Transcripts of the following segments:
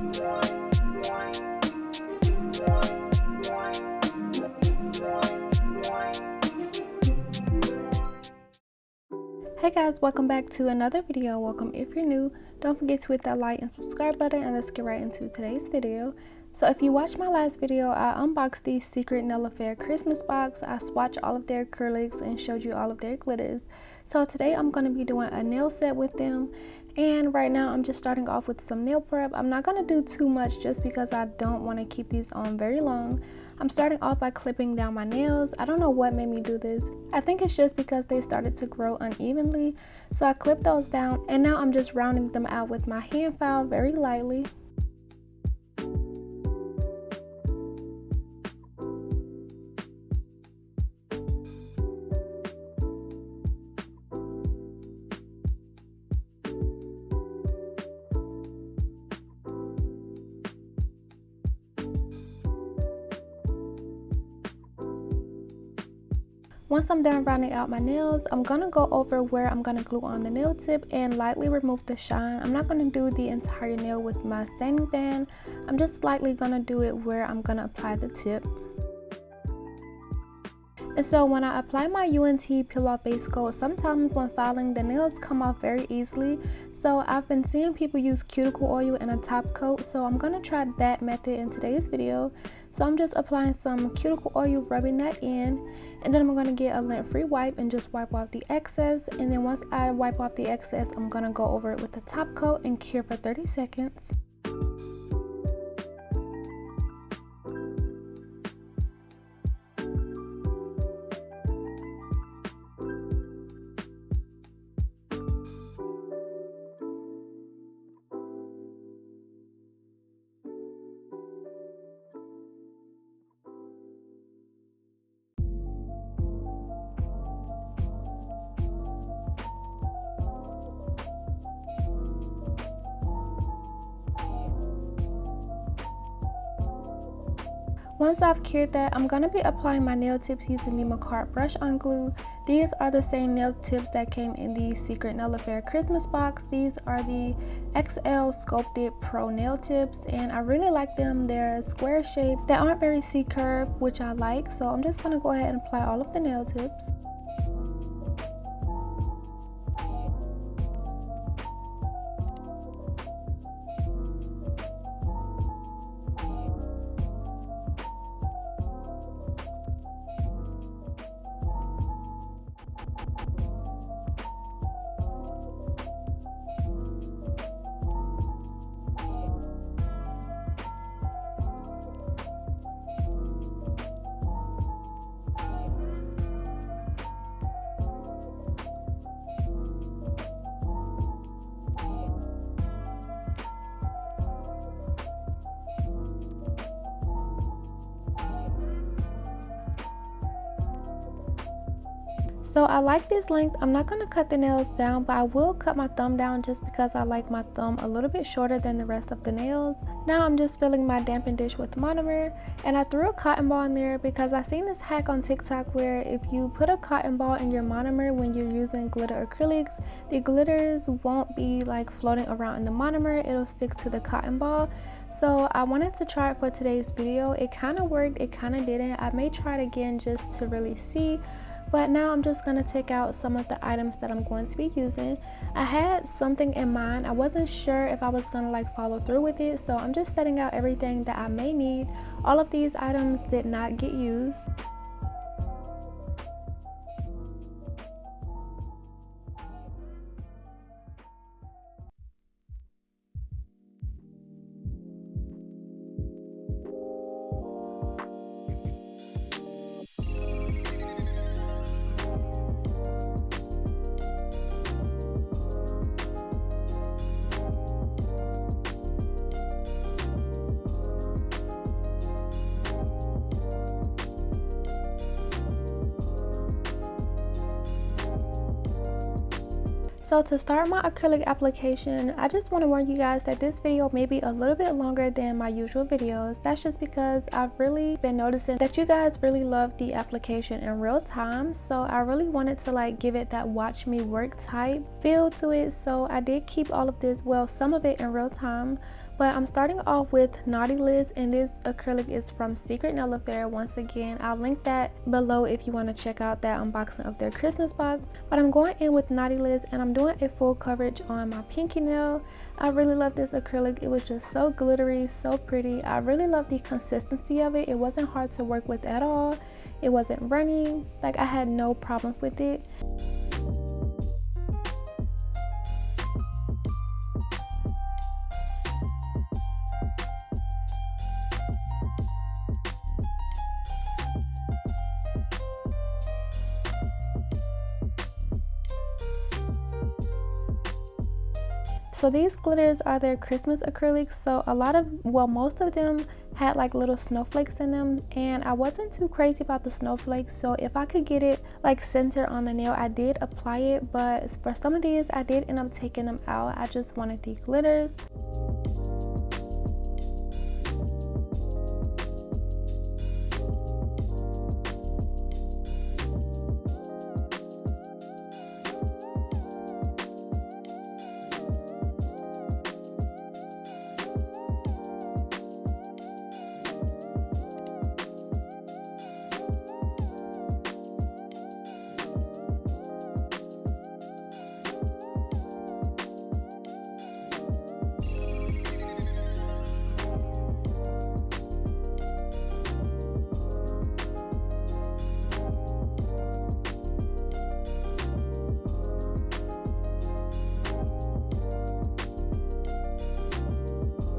Hey guys, welcome back to another video. Welcome if you're new. Don't forget to hit that like and subscribe button, and let's get right into today's video. So if you watched my last video, I unboxed the Secret Nail Affair Christmas box. I swatched all of their acrylics and showed you all of their glitters. So today I'm going to be doing a nail set with them, and right now I'm just starting off with some nail prep. I'm not going to do too much just because I don't want to keep these on very long. I'm starting off by clipping down my nails. I don't know what made me do this. I think it's just because they started to grow unevenly. So I clipped those down, and now I'm just rounding them out with my hand file very lightly. Once I'm done rounding out my nails, I'm going to go over where I'm going to glue on the nail tip and lightly remove the shine. I'm not going to do the entire nail with my sanding band. I'm just lightly going to do it where I'm going to apply the tip. And so when I apply my UNT peel off base coat, sometimes when filing, the nails come off very easily. So I've been seeing people use cuticle oil in a top coat, so I'm going to try that method in today's video. So I'm just applying some cuticle oil, rubbing that in, and then I'm going to get a lint-free wipe and just wipe off the excess. And then once I wipe off the excess, I'm going to go over it with the top coat and cure for 30 seconds. Once I've cured that, I'm going to be applying my nail tips using the Micarta brush on glue. These are the same nail tips that came in the Secret Nail Affair Christmas box. These are the XL Sculpted Pro nail tips, and I really like them. They're a square shape. They aren't very C-curved, which I like, so I'm just going to go ahead and apply all of the nail tips. So I like this length. I'm not going to cut the nails down, but I will cut my thumb down just because I like my thumb a little bit shorter than the rest of the nails. Now I'm just filling my dampen dish with monomer, and I threw a cotton ball in there because I seen this hack on TikTok where if you put a cotton ball in your monomer when you're using glitter acrylics, the glitters won't be like floating around in the monomer. It'll stick to the cotton ball. So I wanted to try it for today's video. It kind of worked, it kind of didn't. I may try it again just to really see. But now I'm just going to take out some of the items that I'm going to be using. I had something in mind. I wasn't sure if I was going to like follow through with it, so I'm just setting out everything that I may need. All of these items did not get used. So to start my acrylic application, I just want to warn you guys that this video may be a little bit longer than my usual videos. That's just because I've really been noticing that you guys really love the application in real time. So I really wanted to like give it that watch me work type feel to it. So I did keep all of this, well, some of it in real time. But I'm starting off with Naughty Liz, and this acrylic is from Secret Nail Affair. Once again, I'll link that below if you want to check out that unboxing of their Christmas box. But I'm going in with Naughty Liz, and I'm doing a full coverage on my pinky nail. I really love this acrylic. It was just so glittery, so pretty. I really love the consistency of it. It wasn't hard to work with at all. It wasn't runny. Like, I had no problems with it. So these glitters are their Christmas acrylics. So most of them had like little snowflakes in them, and I wasn't too crazy about the snowflakes. So if I could get it like center on the nail, I did apply it, but for some of these I did end up taking them out. I just wanted the glitters.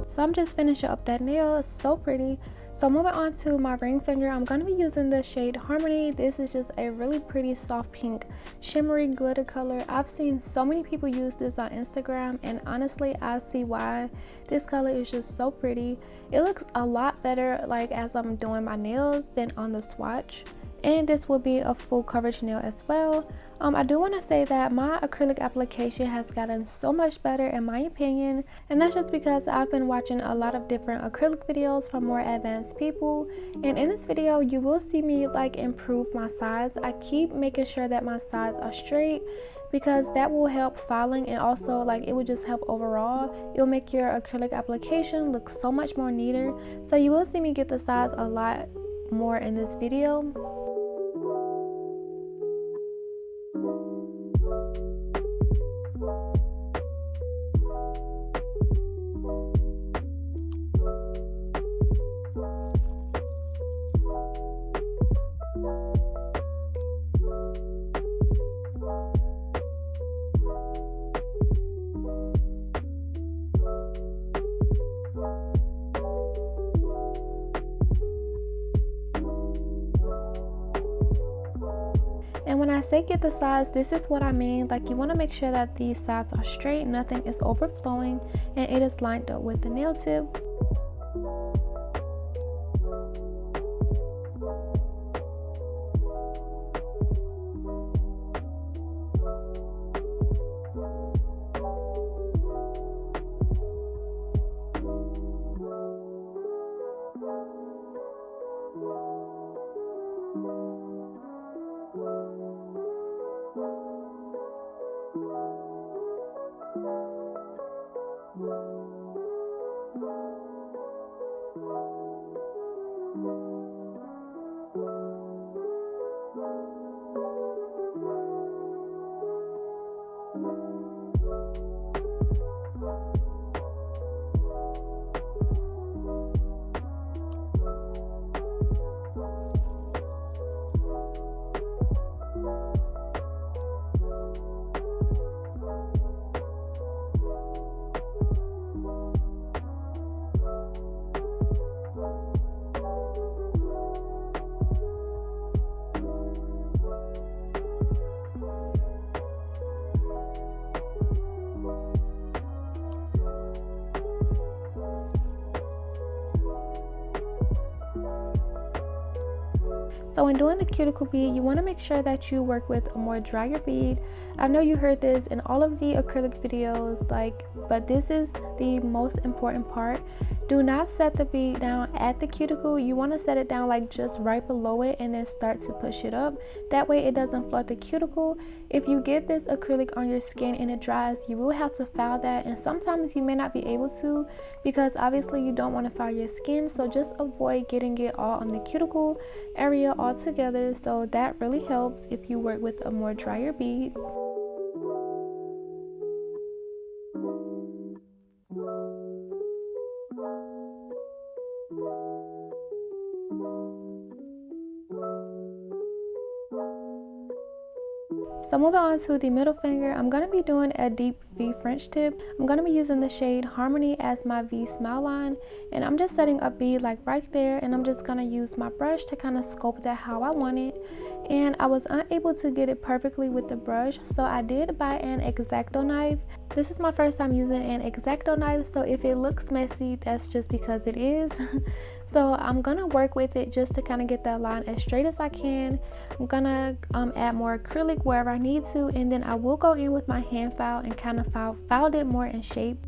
So I'm just finishing up that nail. It's so pretty. So moving on to my ring finger, I'm going to be using the shade Harmony. This is just a really pretty soft pink shimmery glitter color. I've seen so many people use this on Instagram, and honestly I see why. This color is just so pretty. It looks a lot better like as I'm doing my nails than on the swatch. And this will be a full coverage nail as well. I do want to say that my acrylic application has gotten so much better in my opinion, and that's just because I've been watching a lot of different acrylic videos from more advanced people, and in this video you will see me like improve my sides. I keep making sure that my sides are straight because that will help filing, and also like it will just help overall. It will make your acrylic application look so much more neater. So you will see me get the sides a lot more in this video. And when I say get the sides, this is what I mean. Like, you want to make sure that these sides are straight, nothing is overflowing, and it is lined up with the nail tip. So when doing the cuticle bead, you want to make sure that you work with a more drier bead. I know you heard this in all of the acrylic videos, but this is the most important part. Do not set the bead down at the cuticle. You want to set it down like just right below it and then start to push it up. That way it doesn't flood the cuticle. If you get this acrylic on your skin and it dries, you will have to file that, and sometimes you may not be able to because obviously you don't want to file your skin, so just avoid getting it all on the cuticle area altogether. So that really helps if you work with a more drier bead. So moving on to the middle finger, I'm going to be doing a deep V French tip. I'm going to be using the shade Harmony as my V smile line, and I'm just setting a bead like right there, and I'm just going to use my brush to kind of sculpt that how I want it. And I was unable to get it perfectly with the brush, so I did buy an X-Acto knife. This is my first time using an X-Acto knife, so if it looks messy, that's just because it is. So I'm gonna work with it just to kind of get that line as straight as I can. I'm gonna add more acrylic wherever I need to, and then I will go in with my hand file and kind of filed it more in shape.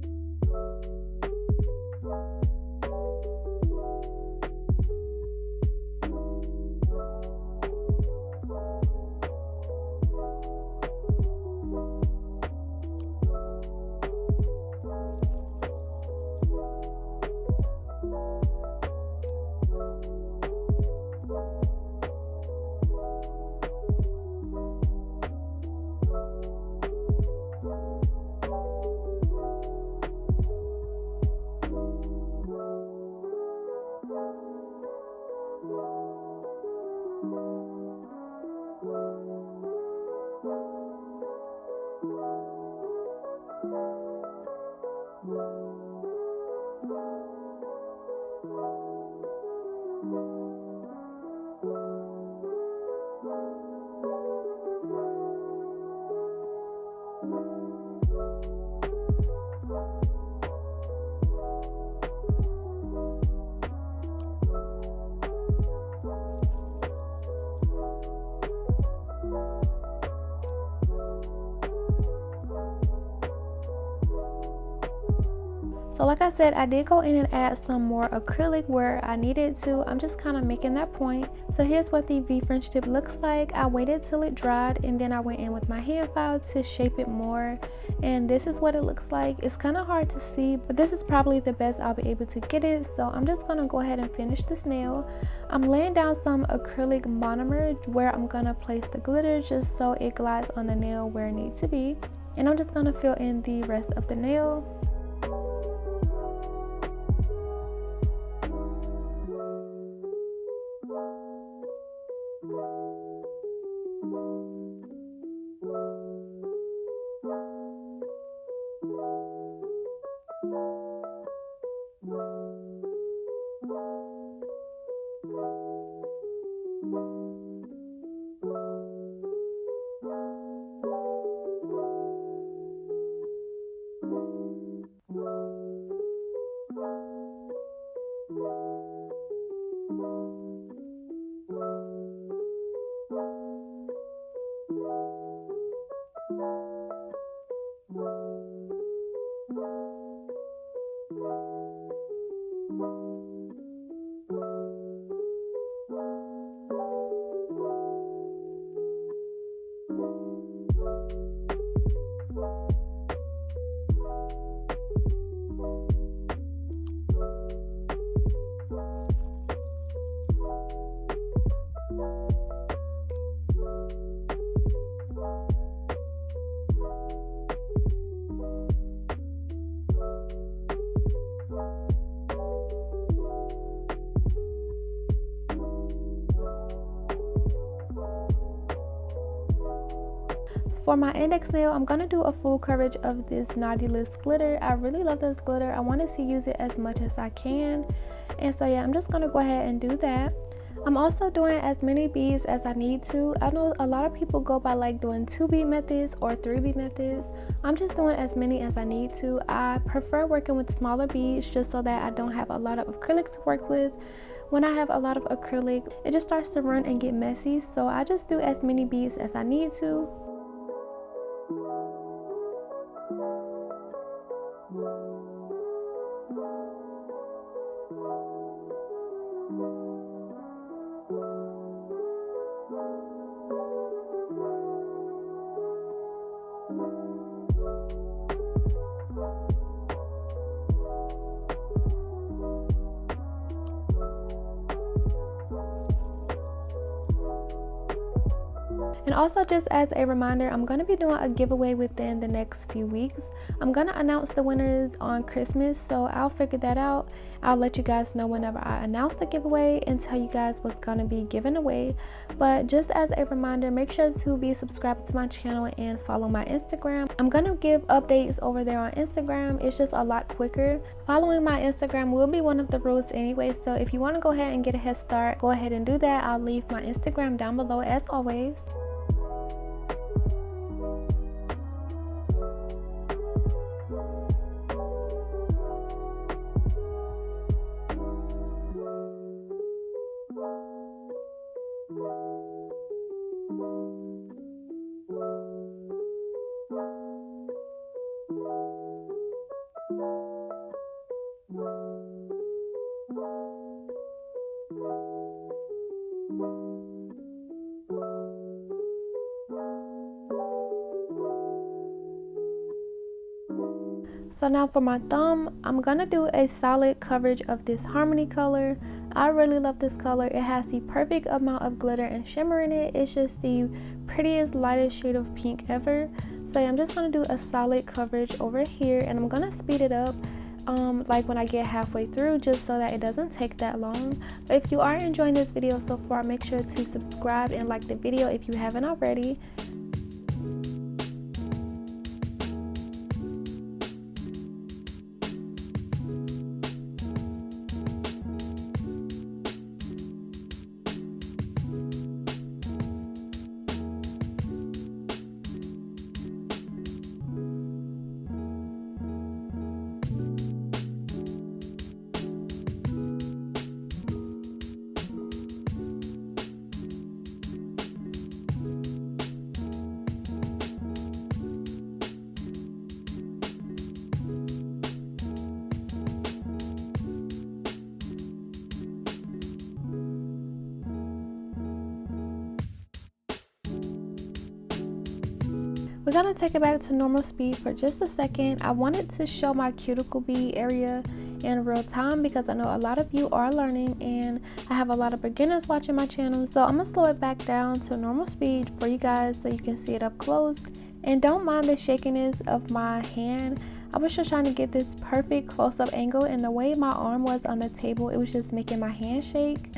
So like I said, I did go in and add some more acrylic where I needed to. I'm just kind of making that point. So here's what the V French tip looks like. I waited till it dried and then I went in with my hand file to shape it more. And this is what it looks like. It's kind of hard to see, but this is probably the best I'll be able to get it. So I'm just gonna go ahead and finish this nail. I'm laying down some acrylic monomer where I'm gonna place the glitter just so it glides on the nail where it needs to be. And I'm just gonna fill in the rest of the nail. For my index nail, I'm going to do a full coverage of this Naughty List glitter. I really love this glitter. I wanted to use it as much as I can. And so yeah, I'm just going to go ahead and do that. I'm also doing as many beads as I need to. I know a lot of people go by like doing 2 bead methods or 3 bead methods. I'm just doing as many as I need to. I prefer working with smaller beads just so that I don't have a lot of acrylic to work with. When I have a lot of acrylic, it just starts to run and get messy. So I just do as many beads as I need to. And also, just as a reminder, I'm going to be doing a giveaway within the next few weeks. I'm going to announce the winners on Christmas, so I'll figure that out. I'll let you guys know whenever I announce the giveaway and tell you guys what's going to be given away. But just as a reminder, make sure to be subscribed to my channel and follow my Instagram. I'm going to give updates over there on Instagram. It's just a lot quicker. Following my Instagram will be one of the rules anyway, so if you want to go ahead and get a head start, go ahead and do that. I'll leave my Instagram down below as always. So now for my thumb, I'm gonna do a solid coverage of this Harmony color. I really love this color. It has the perfect amount of glitter and shimmer in it. It's just the prettiest, lightest shade of pink ever. So yeah, I'm just gonna do a solid coverage over here, and I'm gonna speed it up like when I get halfway through, just so that it doesn't take that long. But if you are enjoying this video so far, make sure to subscribe and like the video if you haven't already. We're gonna take it back to normal speed for just a second. I wanted to show my cuticle bead area in real time because I know a lot of you are learning and I have a lot of beginners watching my channel. So I'm gonna slow it back down to normal speed for you guys so you can see it up close. And don't mind the shakiness of my hand. I was just trying to get this perfect close-up angle, and the way my arm was on the table, it was just making my hand shake.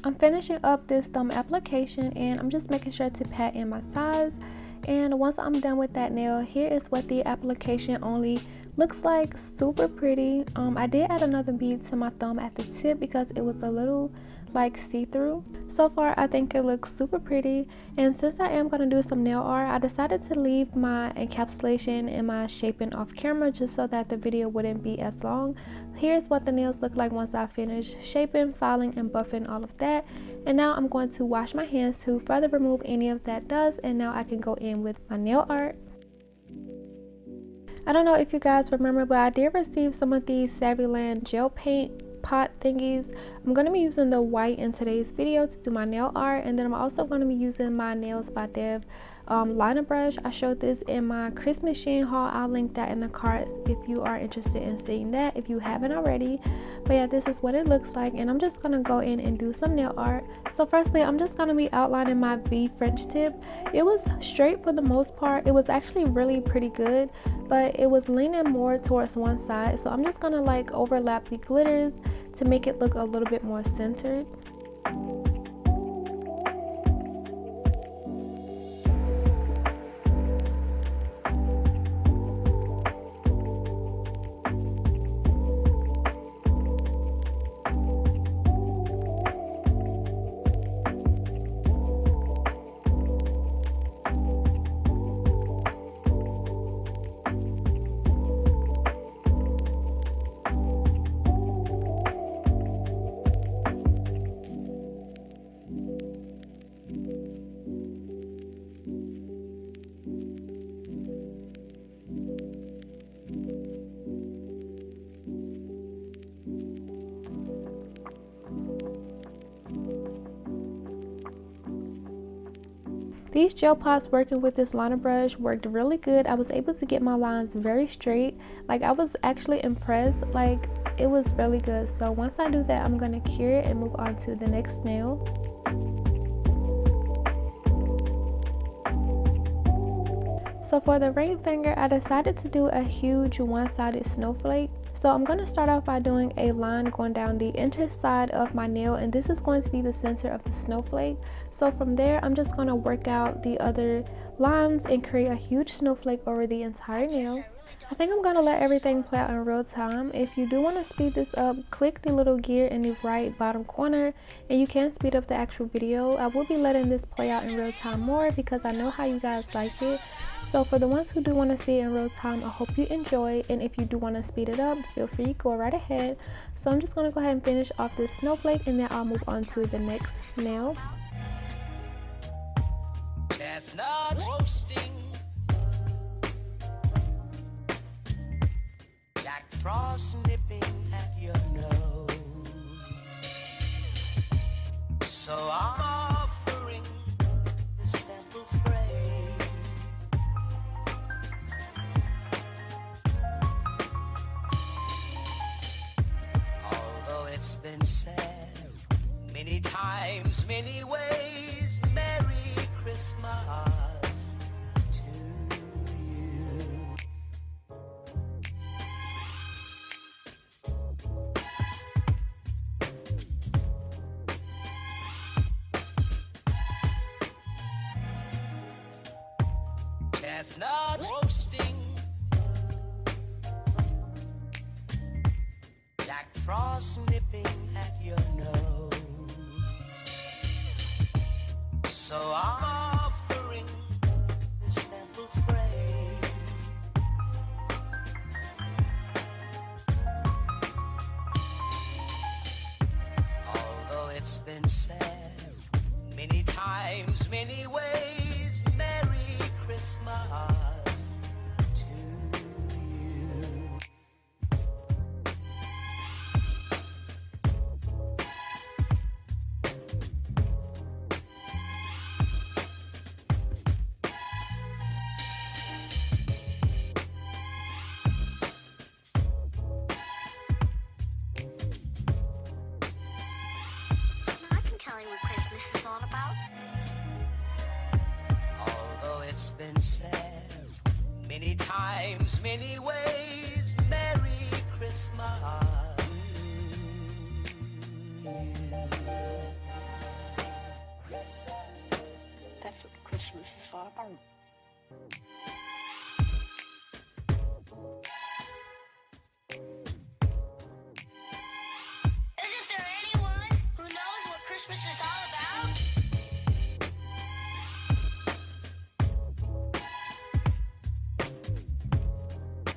I'm finishing up this thumb application, and I'm just making sure to pat in my size. And once I'm done with that nail, here is what the application only looks like. Super pretty. I did add another bead to my thumb at the tip because it was a little like see-through. So far I think it looks super pretty, and since I am going to do some nail art, I decided to leave my encapsulation and my shaping off camera just so that the video wouldn't be as long. Here's what the nails look like once I finish shaping, filing, and buffing all of that. And now I'm going to wash my hands to further remove any of that dust, and now I can go in with my nail art. I don't know if you guys remember, but I did receive some of these Savvyland gel paint pot thingies. I'm going to be using the white in today's video to do my nail art, and then I'm also going to be using my Nails by Dev liner brush. I showed this in my Christmas Shein haul. I'll link that in the cards if you are interested in seeing that if you haven't already. But yeah, this is what it looks like, and I'm just going to go in and do some nail art. So firstly, I'm just going to be outlining my V French tip. It was straight for the most part. It was actually really pretty good, but it was leaning more towards one side, so I'm just going to like overlap the glitters to make it look a little bit more centered. These gel pots working with this liner brush worked really good. I was able to get my lines very straight. Like, I was actually impressed. Like, it was really good. So once I do that, I'm going to cure it and move on to the next nail. So for the ring finger, I decided to do a huge one-sided snowflake. So I'm going to start off by doing a line going down the inner side of my nail, and this is going to be the center of the snowflake. So from there, I'm just going to work out the other lines and create a huge snowflake over the entire nail. I think I'm going to let everything play out in real time. If you do want to speed this up, click the little gear in the right bottom corner and you can speed up the actual video. I will be letting this play out in real time more because I know how you guys like it. So for the ones who do want to see it in real time, I hope you enjoy, and if you do want to speed it up, feel free, go right ahead. So I'm just going to go ahead and finish off this snowflake, and then I'll move on to the next nail. Chestnut roasting, Jack Frost nipping at your nose, so I'm offering the sample phrase. Although it's been said many times, many ways, Merry Christmas to you. Chestnut roasting, Jack Frost nipping at your nose, so I'm offering the sample phrase. Although it's been said many times, many ways, Merry Christmas to you. I can tell you what Christmas is all about. Although it's been said many times, many ways, Merry Christmas. That's what Christmas is all about. Isn't there anyone who knows what Christmas is all about?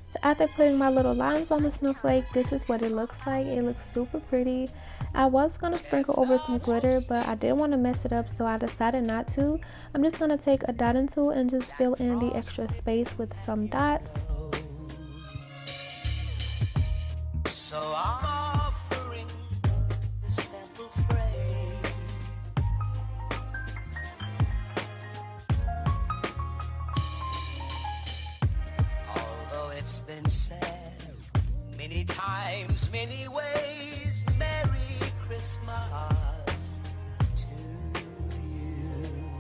So after putting my little lines on the snowflake, this is what it looks like. It looks super pretty. I was going to sprinkle over some glitter, but I didn't want to mess it up, so I decided not to. I'm just going to take a dotting tool and just fill in the extra space with some dots. So I'm offering the sample phrase. Although it's been said many times, many ways, Merry Christmas to you.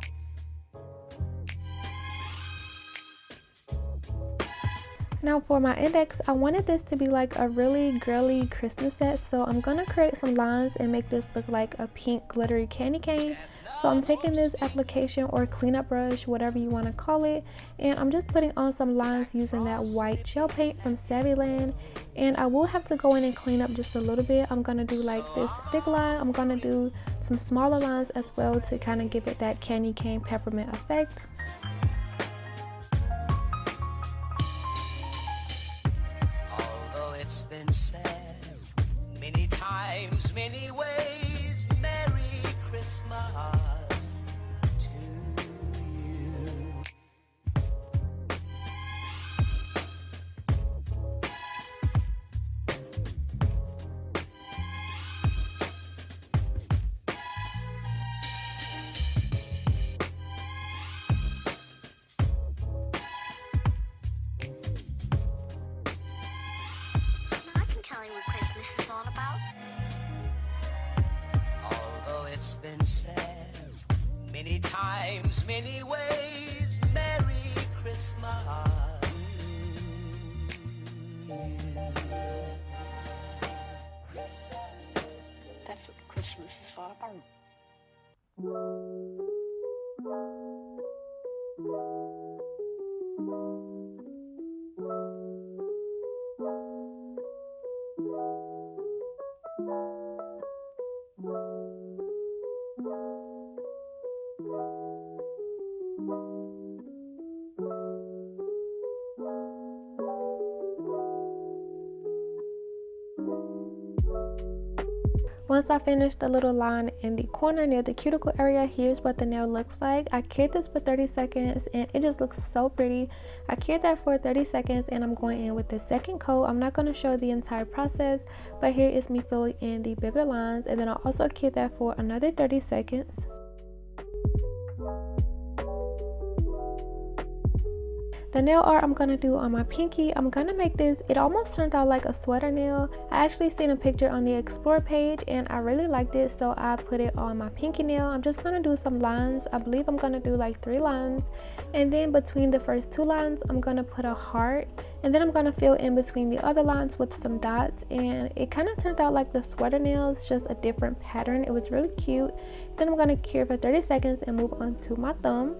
Now for my index, I wanted this to be like a really girly Christmas set, so I'm going to create some lines and make this look like a pink glittery candy cane. So I'm taking this application or cleanup brush, whatever you want to call it, and I'm just putting on some lines using that white gel paint from Savvyland. And I will have to go in and clean up just a little bit. I'm going to do like this thick line. I'm going to do some smaller lines as well to kind of give it that candy cane peppermint effect. Although it's been said many times, many ways, Merry Christmas to you. many ways. Merry Christmas. That's what Christmas is all about. Once I finished the little line in the corner near the cuticle area, here's what the nail looks like. I cured this for 30 seconds and it just looks so pretty. I cured that for 30 seconds and I'm going in with the second coat. I'm not going to show the entire process, but here is me filling in the bigger lines, and then I also cured that for another 30 seconds. The nail art I'm going to do on my pinky, I'm going to make this, it almost turned out like a sweater nail. I actually seen a picture on the Explore page and I really liked it, so I put it on my pinky nail. I'm just going to do some lines. I believe I'm going to do like 3 lines, and then between the first 2 lines I'm going to put a heart, and then I'm going to fill in between the other lines with some dots, and it kind of turned out like the sweater nails, just a different pattern. It was really cute. Then I'm going to cure for 30 seconds and move on to my thumb.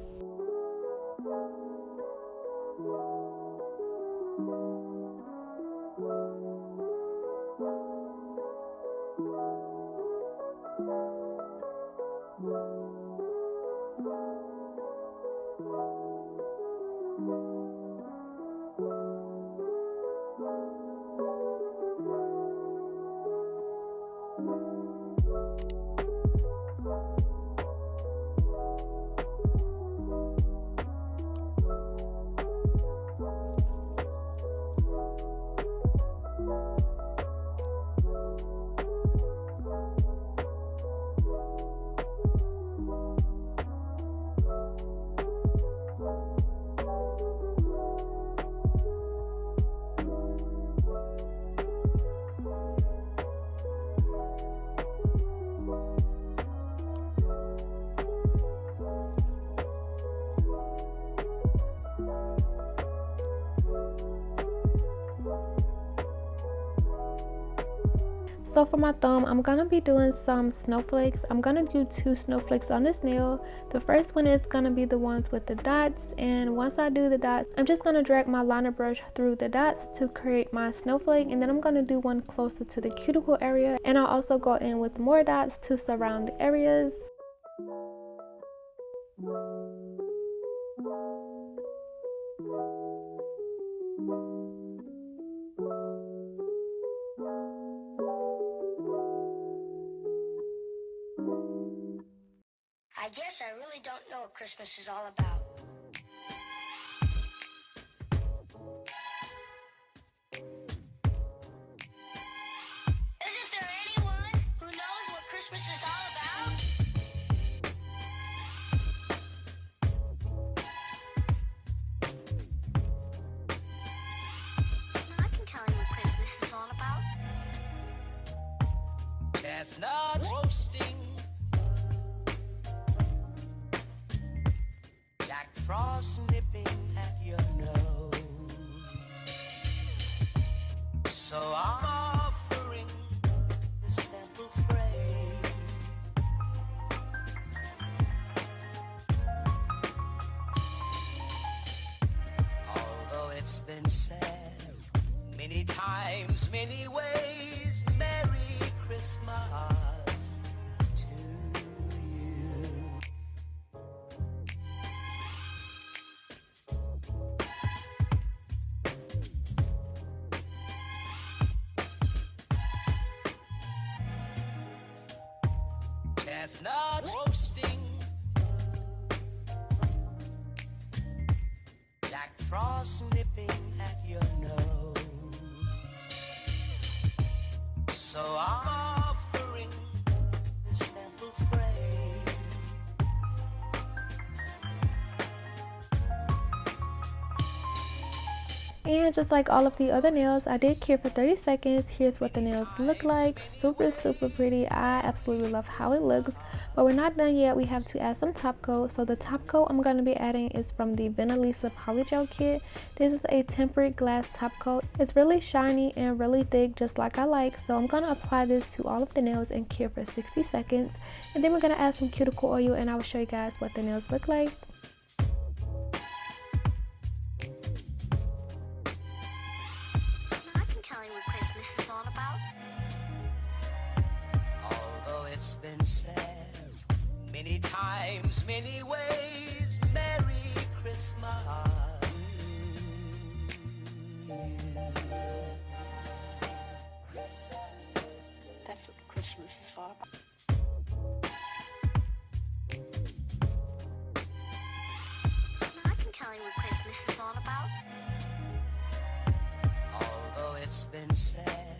So for my thumb, I'm gonna be doing some snowflakes. I'm gonna do 2 snowflakes on this nail. The first one is gonna be the ones with the dots, and once I do the dots, I'm just gonna drag my liner brush through the dots to create my snowflake, and then I'm gonna do one closer to the cuticle area, and I'll also go in with more dots to surround the areas. I guess I really don't know what Christmas is all about. Isn't there anyone who knows what Christmas is all about? I can tell you what Christmas is all about. Chestnuts roasting, Jack Frost nipping at your nose. So I'm offering the simple phrase. Although it's been said many times, many ways, Merry Christmas to you. Chestnuts roasting, Jack Frost nipping at your nose. So I'm offering the simple phrase. And just like all of the other nails, I did cure for 30 seconds. Here's what the nails look like. Super, super pretty. I absolutely love how it looks. But we're not done yet. We have to add some top coat. So the top coat I'm going to be adding is from the Venalisa Polygel kit. This is a tempered glass top coat. It's really shiny and really thick, just like I like. So I'm going to apply this to all of the nails and cure for 60 seconds. And then we're going to add some cuticle oil and I will show you guys what the nails look like. I can tell you what Christmas is all about. Although it's been said many times, many ways, Merry Christmas. That's what Christmas is all about. I can tell you what Christmas is all about. Although it's been said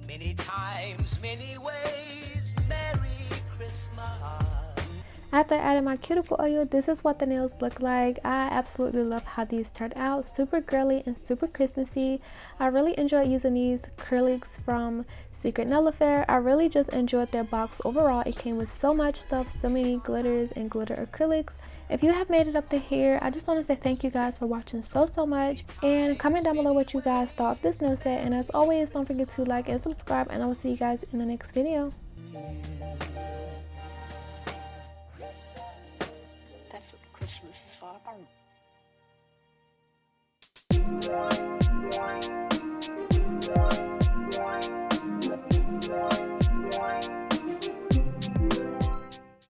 many times, many ways, Merry Christmas. After I added my cuticle oil, this is what the nails look like. I absolutely love how these turned out. Super girly and super Christmassy. I really enjoyed using these acrylics from Secret Nail Affair. I really just enjoyed their box overall. It came with so much stuff, so many glitters and glitter acrylics. If you have made it up to here, I just want to say thank you guys for watching so much. And comment down below what you guys thought of this nail set. And as always, don't forget to like and subscribe. And I will see you guys in the next video. That's what Christmas is all about.